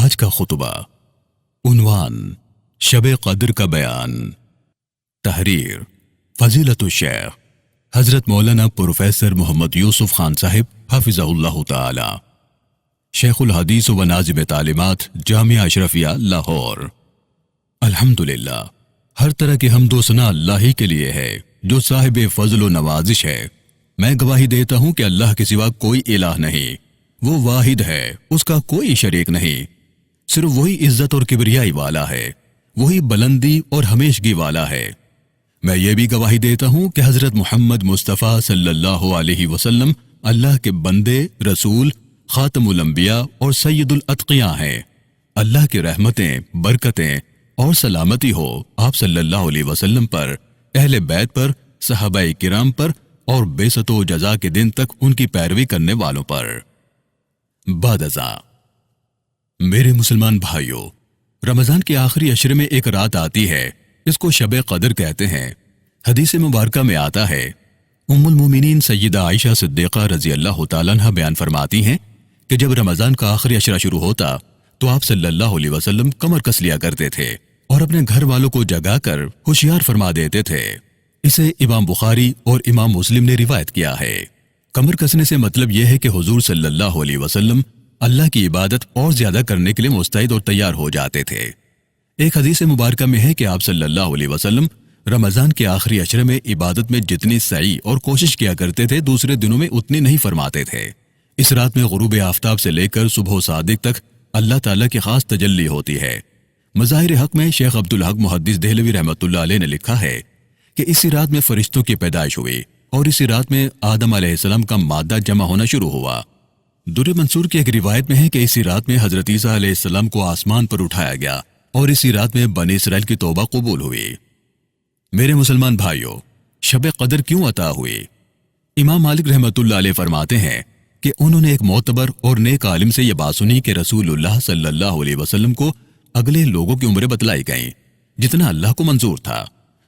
آج کا خطبہ عنوان شب قدر کا بیان. تحریر فضیلت الشیخ حضرت مولانا پروفیسر محمد یوسف خان صاحب حفظہ اللہ تعالی، شیخ الحدیث و ناظم تعلیمات جامعہ اشرفیہ لاہور. الحمدللہ، ہر طرح کی حمد و ثنا اللہ ہی کے لیے ہے جو صاحب فضل و نوازش ہے. میں گواہی دیتا ہوں کہ اللہ کے سوا کوئی الہ نہیں، وہ واحد ہے، اس کا کوئی شریک نہیں. صرف وہی عزت اور کبریائی والا ہے، وہی بلندی اور ہمیشگی والا ہے. میں یہ بھی گواہی دیتا ہوں کہ حضرت محمد مصطفیٰ صلی اللہ علیہ وسلم اللہ کے بندے، رسول، خاتم الانبیاء اور سید الاتقیاء ہیں. اللہ کی رحمتیں، برکتیں اور سلامتی ہو آپ صلی اللہ علیہ وسلم پر، اہل بیت پر، صحابہ کرام پر اور بعثت و جزا کے دن تک ان کی پیروی کرنے والوں پر. بعد ازاں میرے مسلمان بھائیوں، رمضان کے آخری عشرے میں ایک رات آتی ہے، اس کو شب قدر کہتے ہیں. حدیث مبارکہ میں آتا ہے، ام المومنین سیدہ عائشہ صدیقہ رضی اللہ تعالیٰ عنہ بیان فرماتی ہیں کہ جب رمضان کا آخری عشرہ شروع ہوتا تو آپ صلی اللہ علیہ وسلم کمر کس لیا کرتے تھے اور اپنے گھر والوں کو جگا کر ہوشیار فرما دیتے تھے. اسے امام بخاری اور امام مسلم نے روایت کیا ہے. کمر کسنے سے مطلب یہ ہے کہ حضور صلی اللہ علیہ وسلم اللہ کی عبادت اور زیادہ کرنے کے لیے مستعد اور تیار ہو جاتے تھے. ایک حدیث مبارکہ میں ہے کہ آپ صلی اللہ علیہ وسلم رمضان کے آخری عشرے میں عبادت میں جتنی سعی اور کوشش کیا کرتے تھے دوسرے دنوں میں اتنی نہیں فرماتے تھے. اس رات میں غروب آفتاب سے لے کر صبح صادق تک اللہ تعالیٰ کی خاص تجلی ہوتی ہے. مظاہر حق میں شیخ عبدالحق محدث دہلوی رحمۃ اللہ علیہ نے لکھا ہے کہ اسی رات میں فرشتوں کی پیدائش ہوئی اور اسی رات میں آدم علیہ السلام کا مادہ جمع ہونا شروع ہوا. در منصور کی ایک روایت میں ہے کہ اسی رات میں حضرت عیسیٰ علیہ السلام کو آسمان پر اٹھایا گیا اور اسی رات میں بنی اسرائیل کی توبہ قبول ہوئی. میرے مسلمان بھائیوں، شب قدر کیوں عطا ہوئی؟ امام مالک رحمۃ اللہ علیہ فرماتے ہیں کہ انہوں نے ایک معتبر اور نیک عالم سے یہ بات سنی کہ رسول اللہ صلی اللہ علیہ وسلم کو اگلے لوگوں کی عمریں بتلائی گئیں جتنا اللہ کو منظور تھا،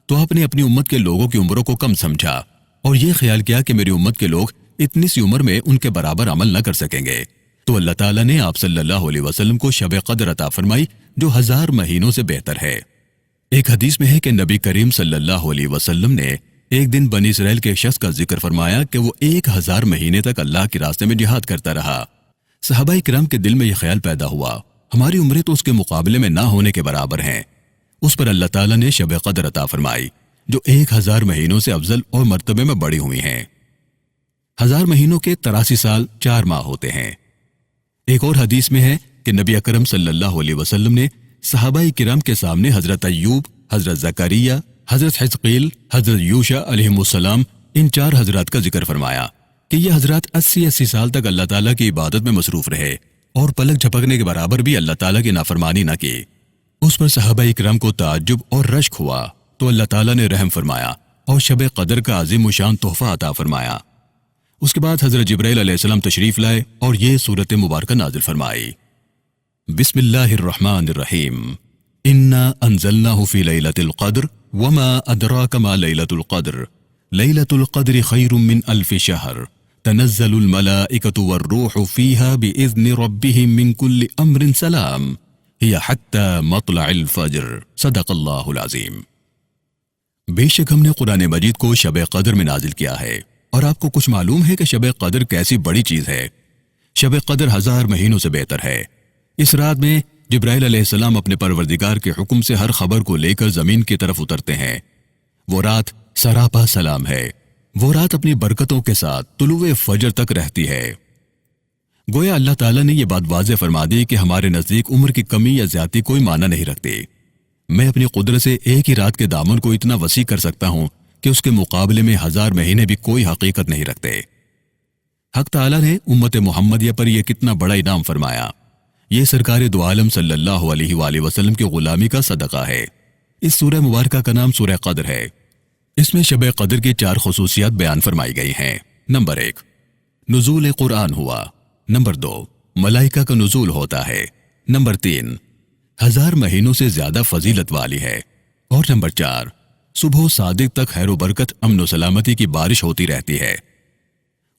تو آپ نے اپنی امت کے لوگوں کی عمروں کو کم سمجھا اور یہ خیال کیا کہ میری امت کے لوگ اتنی سی عمر میں ان کے برابر عمل نہ کر سکیں گے. تو اللہ تعالیٰ نے آپ صلی اللہ علیہ وسلم کو شب قدر عطا فرمائی جو 1000 مہینوں سے بہتر ہے. ایک حدیث میں ہے کہ نبی کریم صلی اللہ علیہ وسلم نے ایک دن بنی اسرائیل کے ایک شخص کا ذکر فرمایا کہ وہ 1000 مہینے تک اللہ کے راستے میں جہاد کرتا رہا. صحابہ کرام کے دل میں یہ خیال پیدا ہوا، ہماری عمریں تو اس کے مقابلے میں نہ ہونے کے برابر ہیں. اس پر اللہ تعالیٰ نے شب قدر عطا فرمائی جو 1000 مہینوں سے افضل اور مرتبے میں بڑی ہوئی ہیں. 1000 مہینوں کے 83 سال 4 ماہ ہوتے ہیں. ایک اور حدیث میں ہے کہ نبی اکرم صلی اللہ علیہ وسلم نے صحابہ کرام کے سامنے حضرت ایوب، حضرت زکریا، حضرت حزقیل، حضرت یوشع علیہ السلام، ان 4 حضرات کا ذکر فرمایا کہ یہ حضرات 80 سال تک اللہ تعالیٰ کی عبادت میں مصروف رہے اور پلک جھپکنے کے برابر بھی اللہ تعالیٰ کی نافرمانی نہ کی. اس پر صحابہ کرام کو تعجب اور رشک ہوا تو اللہ تعالیٰ نے رحم فرمایا اور شب قدر کا عظیم و شان تحفہ عطا فرمایا. اس کے بعد حضرت جبرائیل علیہ السلام تشریف لائے اور یہ سورت مبارکہ نازل فرمائی. بسم اللہ الرحمن الرحیم، انا انزلناہ فی لیلۃ القدر وما ادراک ما لیلۃ القدر لیلۃ القدر خیر من الف شہر تنزل الملائکۃ والروح فیہا باذن ربہم من کل امر سلام ہی حتی مطلع الفجر. صدق اللہ العظیم. بے شک ہم نے قرآن مجید کو شب قدر میں نازل کیا ہے، اور آپ کو کچھ معلوم ہے کہ شب قدر کیسی بڑی چیز ہے. شب قدر 1000 مہینوں سے بہتر ہے. اس رات میں جبرائیل علیہ السلام اپنے پروردگار کے حکم سے ہر خبر کو لے کر زمین کی طرف اترتے ہیں. وہ رات سراپا سلام ہے. وہ رات اپنی برکتوں کے ساتھ طلوع فجر تک رہتی ہے. گویا اللہ تعالیٰ نے یہ بات واضح فرما دی کہ ہمارے نزدیک عمر کی کمی یا زیادتی کوئی معنی نہیں رکھتی. میں اپنی قدرت سے ایک ہی رات کے دامن کو اتنا وسیع کر سکتا ہوں کہ اس کے مقابلے میں 1000 مہینے بھی کوئی حقیقت نہیں رکھتے. حق تعالیٰ نے امت محمدیہ پر یہ کتنا بڑا انعام فرمایا. یہ سرکار دو عالم صلی اللہ علیہ وآلہ وسلم کی غلامی کا صدقہ ہے. اس سورہ مبارکہ کا نام سورہ قدر ہے. اس میں شب قدر کی 4 خصوصیات بیان فرمائی گئی ہیں. نمبر 1، نزول قرآن ہوا. نمبر 2، ملائکہ کا نزول ہوتا ہے. نمبر 3، 1000 مہینوں سے زیادہ فضیلت والی ہے. اور نمبر 4، صبح صادق تک خیر و برکت، امن و سلامتی کی بارش ہوتی رہتی ہے.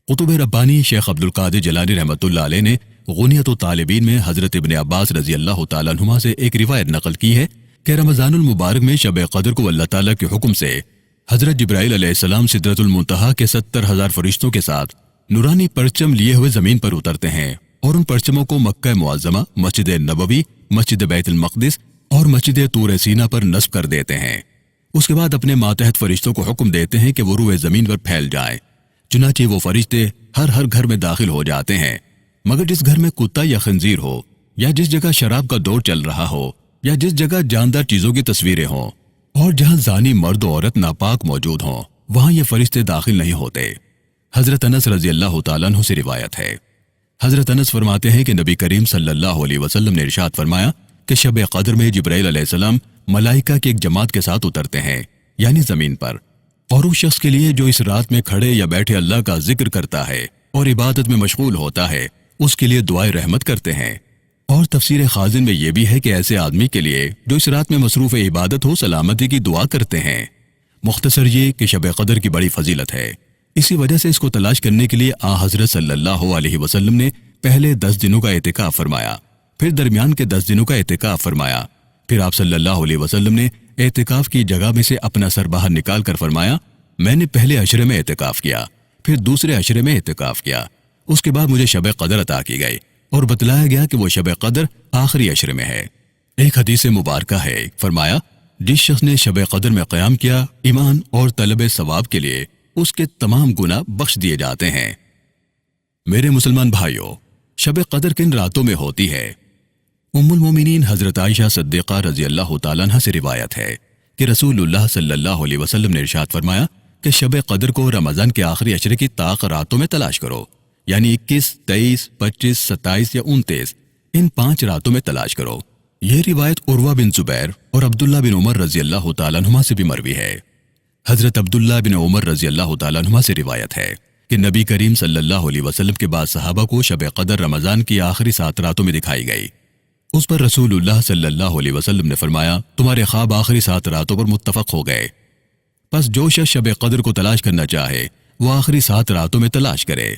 قطب ربانی شیخ عبدالقادر جیلانی رحمۃ اللہ علیہ نے غنیت و طالبین میں حضرت ابن عباس رضی اللہ تعالیٰ عنہما سے ایک روایت نقل کی ہے کہ رمضان المبارک میں شب قدر کو اللہ تعالیٰ کے حکم سے حضرت جبرائیل علیہ السلام سدرۃ المنتہا کے 70,000 فرشتوں کے ساتھ نورانی پرچم لیے ہوئے زمین پر اترتے ہیں اور ان پرچموں کو مکہ معظمہ، مسجد نبوی، مسجد بیت المقدس اور مسجد طور سینا پر نصب کر دیتے ہیں۔ اس کے بعد اپنے ماتحت فرشتوں کو حکم دیتے ہیں کہ وہ روئے زمین پر پھیل جائیں۔ چنانچہ وہ فرشتے ہر گھر میں داخل ہو جاتے ہیں، مگر جس گھر میں کتا یا خنزیر ہو، یا جس جگہ شراب کا دور چل رہا ہو، یا جس جگہ جاندار چیزوں کی تصویریں ہوں، اور جہاں زانی مرد و عورت ناپاک موجود ہوں، وہاں یہ فرشتے داخل نہیں ہوتے۔ حضرت انس رضی اللہ تعالیٰ عنہ سے روایت ہے، حضرت انس فرماتے ہیں کہ نبی کریم صلی اللہ علیہ وسلم نے ارشاد فرمایا کہ شب قدر میں جبرائیل علیہ السلام ملائکہ کی ایک جماعت کے ساتھ اترتے ہیں، یعنی زمین پر، اور اس شخص کے لیے جو اس رات میں کھڑے یا بیٹھے اللہ کا ذکر کرتا ہے اور عبادت میں مشغول ہوتا ہے، اس کے لیے دعائے رحمت کرتے ہیں۔ اور تفسیر خازن میں یہ بھی ہے کہ ایسے آدمی کے لیے جو اس رات میں مصروف عبادت ہو، سلامتی کی دعا کرتے ہیں۔ مختصر یہ کہ شب قدر کی بڑی فضیلت ہے، اسی وجہ سے اس کو تلاش کرنے کے لیے حضرت صلی اللہ علیہ وسلم نے پہلے 10 دنوں کا اعتکاف فرمایا، پھر درمیان کے 10 دنوں کا اعتکاف فرمایا، پھر آپ صلی اللہ علیہ وسلم نے اعتکاف کی جگہ میں سے اپنا سر باہر نکال کر فرمایا، میں نے پہلے عشرے میں اعتکاف کیا، پھر دوسرے عشرے میں اعتکاف کیا، اس کے بعد مجھے شب قدر عطا کی گئی اور بتلایا گیا کہ وہ شب قدر آخری عشرے میں ہے۔ ایک حدیث مبارکہ ہے، فرمایا جس شخص نے شب قدر میں قیام کیا، ایمان اور طلب ثواب کے لیے اس کے تمام گناہ بخش دیے جاتے ہیں۔ میرے مسلمان بھائیوں، شب قدر کن راتوں میں ہوتی ہے؟ ام المومنین حضرت عائشہ صدیقہ رضی اللہ تعالیٰ عنہ سے روایت ہے کہ رسول اللہ صلی اللہ علیہ وسلم نے ارشاد فرمایا کہ شب قدر کو رمضان کے آخری عشرے کی طاق راتوں میں تلاش کرو، یعنی 21، 23، 25، 27 یا 29، ان 5 راتوں میں تلاش کرو۔ یہ روایت عروہ بن زبیر اور عبداللہ بن عمر رضی اللہ تعالیٰ عنہما سے بھی مروی ہے۔ حضرت عبداللہ بن عمر رضی اللہ تعالیٰ عنہما سے روایت ہے کہ نبی کریم صلی اللہ علیہ وسلم کے بعد صحابہ کو شب قدر رمضان کی آخری 7 راتوں میں دکھائی گئی۔ اس پر رسول اللہ صلی اللہ علیہ وسلم نے فرمایا، تمہارے خواب آخری 7 راتوں پر متفق ہو گئے، پس جو شخص شب قدر کو تلاش کرنا چاہے وہ آخری 7 راتوں میں تلاش کرے۔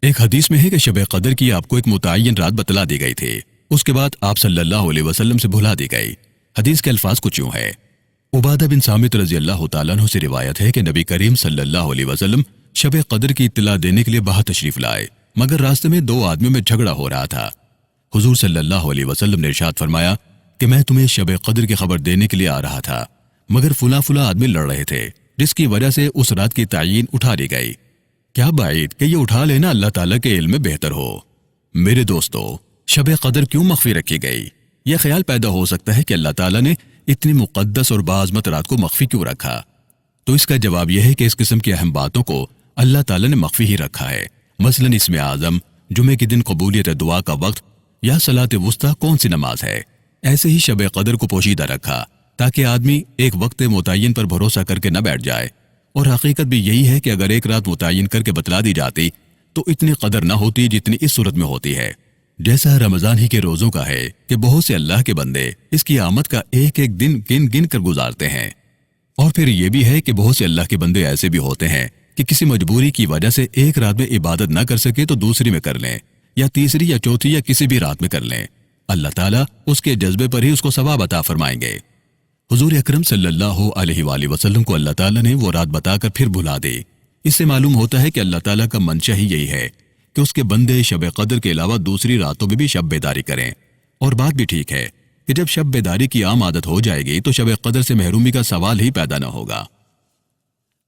ایک حدیث میں ہے کہ شب قدر کی آپ کو ایک متعین رات بتلا دی گئی تھی، اس کے بعد آپ صلی اللہ علیہ وسلم سے بھلا دی گئی۔ حدیث کے الفاظ کچھ یوں ہے، عبادہ بن صامت رضی اللہ تعالیٰ عنہ سے روایت ہے کہ نبی کریم صلی اللہ علیہ وسلم شب قدر کی اطلاع دینے کے لیے باہر تشریف لائے، مگر راستے میں 2 آدمیوں میں جھگڑا ہو رہا تھا۔ حضور صلی اللہ علیہ وسلم نے ارشاد فرمایا کہ میں تمہیں شب قدر کی خبر دینے کے لیے آ رہا تھا، مگر فلاں آدمی لڑ رہے تھے، جس کی وجہ سے اس رات کی تعیین اٹھا لی گئی۔ کیا بعید کہ یہ اٹھا لینا اللہ تعالیٰ کے علم میں بہتر ہو۔ میرے دوستو، شب قدر کیوں مخفی رکھی گئی؟ یہ خیال پیدا ہو سکتا ہے کہ اللہ تعالیٰ نے اتنی مقدس اور باعظمت رات کو مخفی کیوں رکھا؟ تو اس کا جواب یہ ہے کہ اس قسم کی اہم باتوں کو اللہ تعالیٰ نے مخفی ہی رکھا ہے۔ مثلاً اسم اعظم، جمعے کے دن قبولیت دعا کا وقت، یا صلاۃ وسطیٰ کون سی نماز ہے، ایسے ہی شب قدر کو پوشیدہ رکھا تاکہ آدمی ایک وقت متعین پر بھروسہ کر کے نہ بیٹھ جائے۔ اور حقیقت بھی یہی ہے کہ اگر ایک رات متعین کر کے بتلا دی جاتی تو اتنی قدر نہ ہوتی جتنی اس صورت میں ہوتی ہے۔ جیسا رمضان ہی کے روزوں کا ہے کہ بہت سے اللہ کے بندے اس کی آمد کا ایک ایک دن گن کر گزارتے ہیں، اور پھر یہ بھی ہے کہ بہت سے اللہ کے بندے ایسے بھی ہوتے ہیں کہ کسی مجبوری کی وجہ سے ایک رات میں عبادت نہ کر سکے تو دوسری میں کر لیں، یا تیسری یا چوتھی یا کسی بھی رات میں کر لیں، اللہ تعالیٰ اس کے جذبے پر ہی اس کو ثواب عطا فرمائیں گے۔ حضور اکرم صلی اللہ علیہ وآلہ وسلم کو اللہ تعالیٰ نے وہ رات بتا کر پھر بھلا دی۔ اس سے معلوم ہوتا ہے کہ اللہ تعالیٰ کا منشا ہی یہی ہے کہ اس کے بندے شب قدر کے علاوہ دوسری راتوں میں بھی شب بیداری کریں۔ اور بات بھی ٹھیک ہے کہ جب شب بیداری کی عام عادت ہو جائے گی تو شب قدر سے محرومی کا سوال ہی پیدا نہ ہوگا۔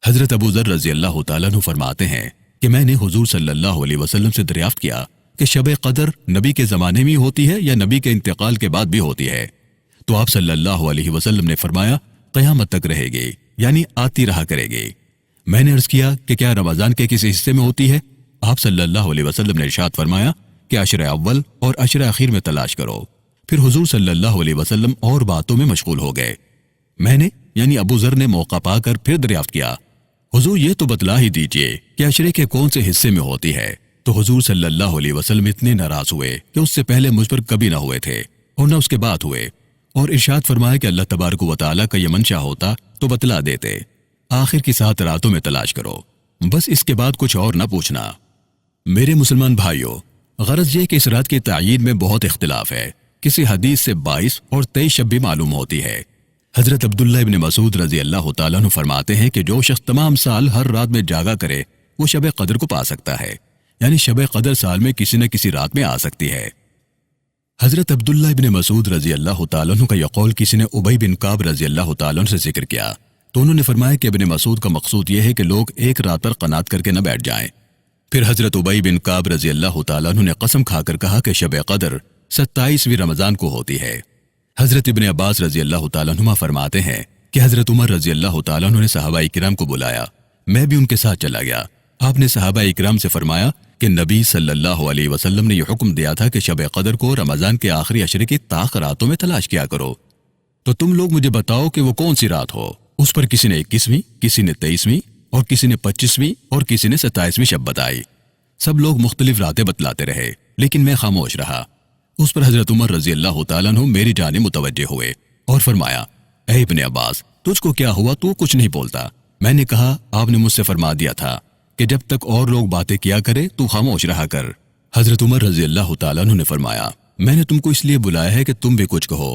حضرت ابو ذر رضی اللہ تعالیٰ عنہ فرماتے ہیں کہ میں نے حضور صلی اللہ علیہ وسلم سے دریافت کیا کہ شب قدر نبی کے زمانے میں ہوتی ہے یا نبی کے انتقال کے بعد بھی ہوتی ہے؟ تو آپ صلی اللہ علیہ وسلم نے فرمایا قیامت تک رہے گی، یعنی آتی رہا کرے گی۔ میں نے عرض کیا کہ کیا رمضان کے کسی حصے میں ہوتی ہے؟ آپ صلی اللہ علیہ وسلم نے ارشاد فرمایا کہ عشر اول اور عشر اخیر میں تلاش کرو۔ پھر حضور صلی اللہ علیہ وسلم اور باتوں میں مشغول ہو گئے۔ میں نے یعنی ابو ذر نے موقع پا کر پھر دریافت کیا، حضور یہ تو بتلا ہی دیجئے کہ عشرے کے کون سے حصے میں ہوتی ہے؟ تو حضور صلی اللہ علیہ وسلم اتنے ناراض ہوئے کہ اس سے پہلے مجھ پر کبھی نہ ہوئے تھے اور نہ اس کے بعد ہوئے، اور ارشاد فرمایا کہ اللہ تبارک و تعالیٰ کا یہ منشا ہوتا تو بتلا دیتے، آخر کی 7 راتوں میں تلاش کرو، بس اس کے بعد کچھ اور نہ پوچھنا۔ میرے مسلمان بھائیوں، غرض یہ کہ اس رات کی تعیین میں بہت اختلاف ہے، کسی حدیث سے 22 اور 23 شب بھی معلوم ہوتی ہے۔ حضرت عبداللہ ابن مسعود رضی اللہ تعالیٰ عنہ فرماتے ہیں کہ جو شخص تمام سال ہر رات میں جاگا کرے وہ شب قدر کو پا سکتا ہے، یعنی شب قدر سال میں کسی نہ کسی رات میں آ سکتی ہے۔ حضرت عبداللہ ابن مسعود رضی اللہ تعالیٰ عنہ کا یہ قول کسی نے ابی بن کعب رضی اللہ تعالیٰ عنہ سے ذکر کیا تو انہوں نے فرمایا کہ ابن مسعود کا مقصود یہ ہے کہ لوگ ایک رات پر قناعت کر کے نہ بیٹھ جائیں۔ پھر حضرت ابی بن کعب رضی اللہ تعالیٰ عنہ نے قسم کھا کر کہا کہ شب قدر 27ویں رمضان کو ہوتی ہے۔ حضرت ابن عباس رضی اللہ تعالیٰ عنہ فرماتے ہیں کہ حضرت عمر رضی اللہ تعالیٰ عنہ نے صحابہ کرام کو بلایا، میں بھی ان کے ساتھ چلا گیا۔ آپ نے صحابہ کرام سے فرمایا کہ نبی صلی اللہ علیہ وسلم نے یہ حکم دیا تھا کہ شب قدر کو رمضان کے آخری عشرے کی طاق راتوں میں تلاش کیا کرو، تو تم لوگ مجھے بتاؤ کہ وہ کون سی رات ہو۔ اس پر کسی نے 21ویں، کسی نے 23ویں اور کسی نے 25ویں اور کسی نے 27ویں شب بتائی۔ سب لوگ مختلف راتیں بتلاتے رہے لیکن میں خاموش رہا۔ اس پر حضرت عمر رضی اللہ تعالیٰ عنہ میری جانب متوجہ ہوئے اور فرمایا، اے ابن عباس، تجھ کو کیا ہوا، تو کچھ نہیں بولتا؟ میں نے کہا، آپ نے مجھ سے فرما دیا تھا کہ جب تک اور لوگ باتیں کیا کرے تو خاموش رہا کر۔ حضرت عمر رضی اللہ تعالیٰ عنہ نے فرمایا، میں نے تم کو اس لیے بلایا ہے کہ تم بھی کچھ کہو۔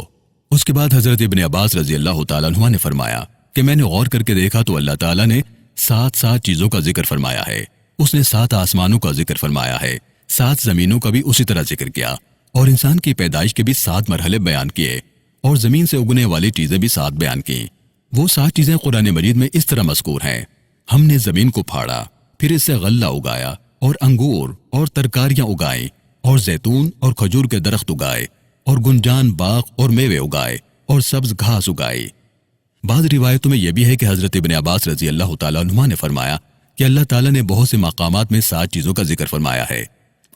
اس کے بعد حضرت ابن عباس رضی اللہ تعالیٰ عنہ نے فرمایا کہ میں نے غور کر کے دیکھا تو اللہ تعالیٰ نے 7 چیزوں کا ذکر فرمایا ہے۔ اس نے 7 آسمانوں کا ذکر فرمایا ہے، 7 زمینوں کا بھی اسی طرح ذکر کیا، اور انسان کی پیدائش کے بھی 7 مرحلے بیان کیے، اور زمین سے اگنے والی چیزیں بھی 7 بیان کی۔ وہ 7 چیزیں قرآن مجید میں اس طرح مذکور ہیں، ہم نے زمین کو پھاڑا، پھر اس سے غلہ اگایا اور انگور اور ترکاریاں اگائیں، اور زیتون اور کھجور کے درخت اگائے، اور گنجان باغ اور میوے اگائے، اور سبز گھاس اگائی۔ بعض روایتوں میں یہ بھی ہے کہ حضرت ابن عباس رضی اللہ تعالیٰ عنہ نے فرمایا کہ اللہ تعالیٰ نے بہت سے مقامات میں 7 چیزوں کا ذکر فرمایا ہے۔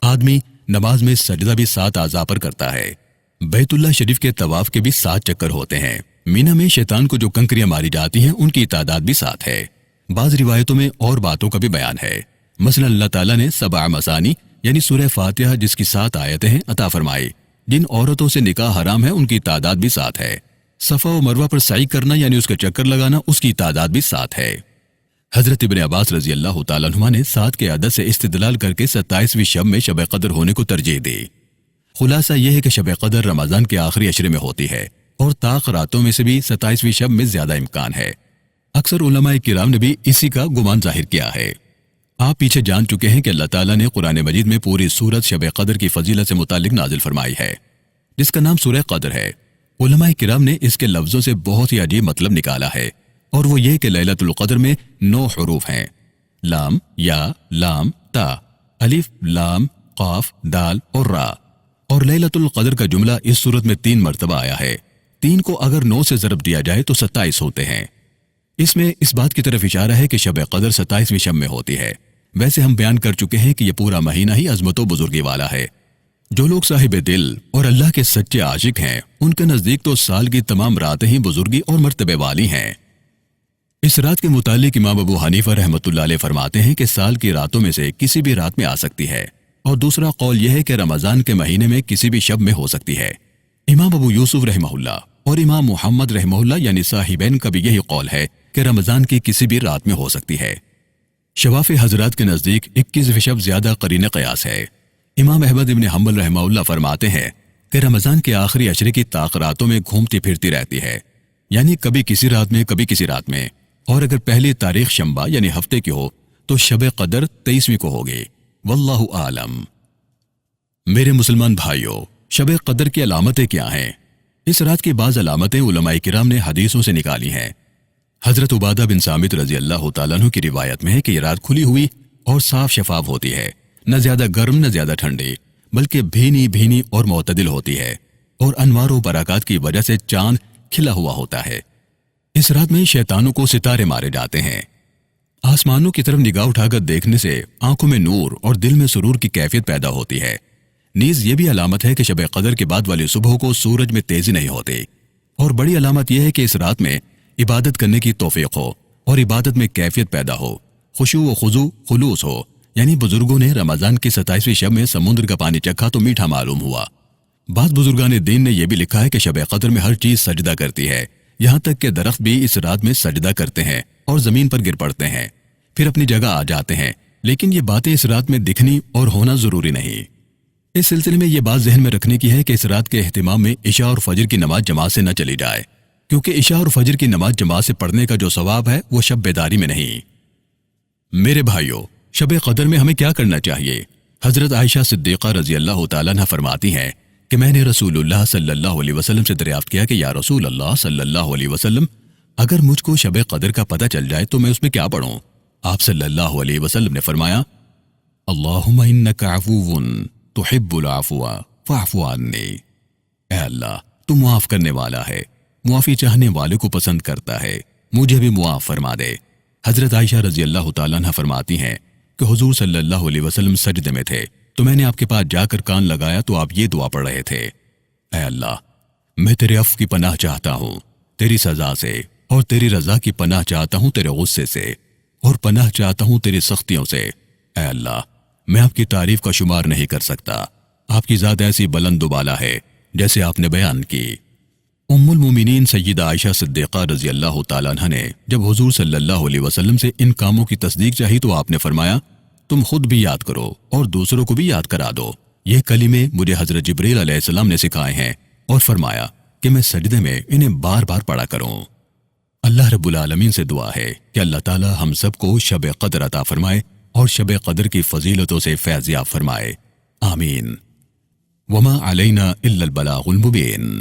آدمی نماز میں سجدہ بھی 7 اعضاء پر کرتا ہے، بیت اللہ شریف کے طواف کے بھی 7 چکر ہوتے ہیں، مینا میں شیطان کو جو کنکریاں ماری جاتی ہیں ان کی تعداد بھی 7 ہے۔ بعض روایتوں میں اور باتوں کا بھی بیان ہے، مثلا اللہ تعالیٰ نے 7 مثانی یعنی سورہ فاتحہ جس کی 7 آیتیں ہیں عطا فرمائی۔ جن عورتوں سے نکاح حرام ہے ان کی تعداد بھی 7 ہے۔ صفا و مروہ پر سعی کرنا یعنی اس کا چکر لگانا، اس کی تعداد بھی 7 ہے۔ حضرت ابن عباس رضی اللہ تعالیٰ عنہ نے 7 کے عدد سے استدلال کر کے 27ویں شب میں شب قدر ہونے کو ترجیح دی۔ خلاصہ یہ ہے کہ شب قدر رمضان کے آخری عشرے میں ہوتی ہے، اور طاق راتوں میں سے بھی 27ویں شب میں زیادہ امکان ہے۔ اکثر علماء کرام نے بھی اسی کا گمان ظاہر کیا ہے۔ آپ پیچھے جان چکے ہیں کہ اللہ تعالیٰ نے قرآن مجید میں پوری سورت شب قدر کی فضیلت سے متعلق نازل فرمائی ہے، جس کا نام سورہ قدر ہے۔ علماء کرام نے اس کے لفظوں سے بہت ہی عجیب مطلب نکالا ہے، اور وہ یہ کہ لیلۃ القدر میں 9 حروف ہیں، لام، یا، لام، تا، الف، لام، قاف، دال اور را، اور لیلۃ القدر کا جملہ اس صورت میں 3 مرتبہ آیا ہے۔ 3 کو اگر 9 سے ضرب دیا جائے تو 27 ہوتے ہیں۔ اس میں اس بات کی طرف اشارہ ہے کہ شب قدر 27ویں شب میں ہوتی ہے۔ ویسے ہم بیان کر چکے ہیں کہ یہ پورا مہینہ ہی عظمت و بزرگی والا ہے۔ جو لوگ صاحب دل اور اللہ کے سچے عاشق ہیں ان کے نزدیک تو سال کی تمام راتیں ہی بزرگی اور مرتبے والی ہیں۔ اس رات کے متعلق امام ابو حنیفہ رحمۃ اللہ علیہ فرماتے ہیں کہ سال کی راتوں میں سے کسی بھی رات میں آ سکتی ہے، اور دوسرا قول یہ ہے کہ رمضان کے مہینے میں کسی بھی شب میں ہو سکتی ہے۔ امام ابو یوسف رحمہ اللہ اور امام محمد رحمہ اللہ یعنی صاحبین کا بھی یہی قول ہے کہ رمضان کی کسی بھی رات میں ہو سکتی ہے۔ شواف حضرات کے نزدیک 21ویں شب زیادہ قرین قیاس ہے۔ امام احمد ابن حنبل رحمہ اللہ فرماتے ہیں کہ رمضان کے آخری عشرے کی طاق راتوں میں گھومتی پھرتی رہتی ہے، یعنی کبھی کسی رات میں کبھی کسی رات میں، اور اگر پہلی تاریخ شنبہ یعنی ہفتے کی ہو تو شب قدر 23ویں کو ہوگی۔ واللہ اعلم۔ میرے مسلمان بھائیوں، شب قدر کی علامتیں کیا ہیں؟ اس رات کی بعض علامتیں علماء کرام نے حدیثوں سے نکالی ہیں۔ حضرت عبادہ بن صامت رضی اللہ تعالیٰ عنہ کی روایت میں ہے کہ یہ رات کھلی ہوئی اور صاف شفاف ہوتی ہے، نہ زیادہ گرم نہ زیادہ ٹھنڈی، بلکہ بھینی بھینی اور معتدل ہوتی ہے، اور انوار و برکات کی وجہ سے چاند کھلا ہوا ہوتا ہے۔ اس رات میں شیطانوں کو ستارے مارے جاتے ہیں۔ آسمانوں کی طرف نگاہ اٹھا کر دیکھنے سے آنکھوں میں نور اور دل میں سرور کی کیفیت پیدا ہوتی ہے۔ نیز یہ بھی علامت ہے کہ شب قدر کے بعد والی صبح کو سورج میں تیزی نہیں ہوتی، اور بڑی علامت یہ ہے کہ اس رات میں عبادت کرنے کی توفیق ہو اور عبادت میں کیفیت پیدا ہو، خشوع و خضوع خلوص ہو، یعنی بزرگوں نے رمضان کی 27ویں شب میں سمندر کا پانی چکھا تو میٹھا معلوم ہوا۔ بعض بزرگان دین نے یہ بھی لکھا ہے کہ شب قدر میں ہر چیز سجدہ کرتی ہے، یہاں تک کہ درخت بھی اس رات میں سجدہ کرتے ہیں اور زمین پر گر پڑتے ہیں، پھر اپنی جگہ آ جاتے ہیں، لیکن یہ باتیں اس رات میں دکھنی اور ہونا ضروری نہیں۔ اس سلسلے میں یہ بات ذہن میں رکھنے کی ہے کہ اس رات کے اہتمام میں عشاء اور فجر کی نماز جماعت سے نہ چلی جائے، کیونکہ عشاء اور فجر کی نماز جماعت سے پڑھنے کا جو ثواب ہے وہ شب بیداری میں نہیں۔ میرے بھائیوں، شب قدر میں ہمیں کیا کرنا چاہیے؟ حضرت عائشہ صدیقہ رضی اللہ تعالیٰ عنہ فرماتی ہیں کہ میں نے رسول اللہ صلی اللہ علیہ وسلم سے دریافت کیا کہ یا رسول اللہ صلی اللہ علیہ وسلم، اگر مجھ کو شب قدر کا پتہ چل جائے تو میں اس میں کیا پڑھوں؟ آپ صلی اللہ علیہ وسلم نے فرمایا، اللہم انک عفو تحب العفو فاعف عنی۔ اے اللہ، تو معاف کرنے والا ہے، معافی چاہنے والے کو پسند کرتا ہے، مجھے بھی معاف فرما دے۔ حضرت عائشہ رضی اللہ تعالیٰ عنہ فرماتی ہیں کہ حضور صلی اللہ علیہ وسلم سجدے میں تھے تو میں نے آپ کے پاس جا کر کان لگایا تو آپ یہ دعا پڑھ رہے تھے، اے اللہ، میں تیرے عفو کی پناہ چاہتا ہوں تیری سزا سے، اور تیری رضا کی پناہ چاہتا ہوں تیرے غصے سے، اور پناہ چاہتا ہوں تیری سختیوں سے۔ اے اللہ، میں آپ کی تعریف کا شمار نہیں کر سکتا، آپ کی ذات ایسی بلند و بالا ہے جیسے آپ نے بیان کی۔ ام المومنین سیدہ عائشہ صدیقہ رضی اللہ تعالیٰ عنہ نے جب حضور صلی اللہ علیہ وسلم سے ان کاموں کی تصدیق چاہی تو آپ نے فرمایا، تم خود بھی یاد کرو اور دوسروں کو بھی یاد کرا دو۔ یہ کلمے مجھے حضرت جبریل علیہ السلام نے سکھائے ہیں اور فرمایا کہ میں سجدے میں انہیں بار بار پڑھا کروں۔ اللہ رب العالمین سے دعا ہے کہ اللہ تعالی ہم سب کو شب قدر عطا فرمائے اور شب قدر کی فضیلتوں سے فیض یاب فرمائے، آمین۔ وما علینا الا البلاغ المبین۔